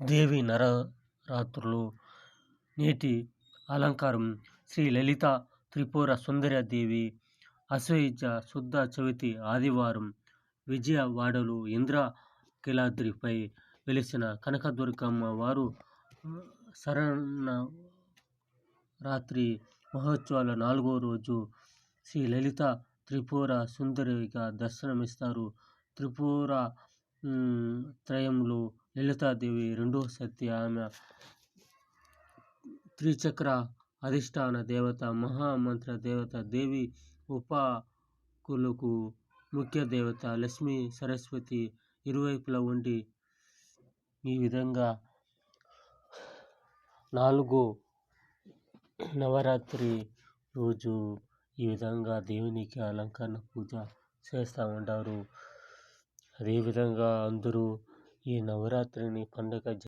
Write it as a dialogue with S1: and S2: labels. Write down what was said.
S1: దేవి నవరాత్రులు. నేటి అలంకారం శ్రీ లలిత త్రిపుర సుందరి దేవి. ఆశ్వయుజ శుద్ధ చవితి ఆదివారం విజయవాడలో ఇంద్రకీలాద్రిపై వెలిసిన కనకదుర్గమ్మ వారు శరన్నవరాత్రి మహోత్సవాల 4వ రోజు శ్రీ లలిత త్రిపుర సుందరిగా దర్శనమిస్తారు. త్రిపుర త్రయంలో లలితాదేవి రెండవ సతి. ఆమె త్రిచక్ర అధిష్టాన దేవత, మహామంత్ర దేవత. దేవి ఉపాసకులకు ముఖ్య దేవత. లక్ష్మీ సరస్వతి ఇరువైపులా ఉండి ఈ విధంగా 4వ నవరాత్రి రోజు ఈ విధంగా దేవునికి అలంకరణ పూజ చేస్తూ ఉంటారు. అదేవిధంగా అందరూ ఈ నవరాత్రిని పండుగ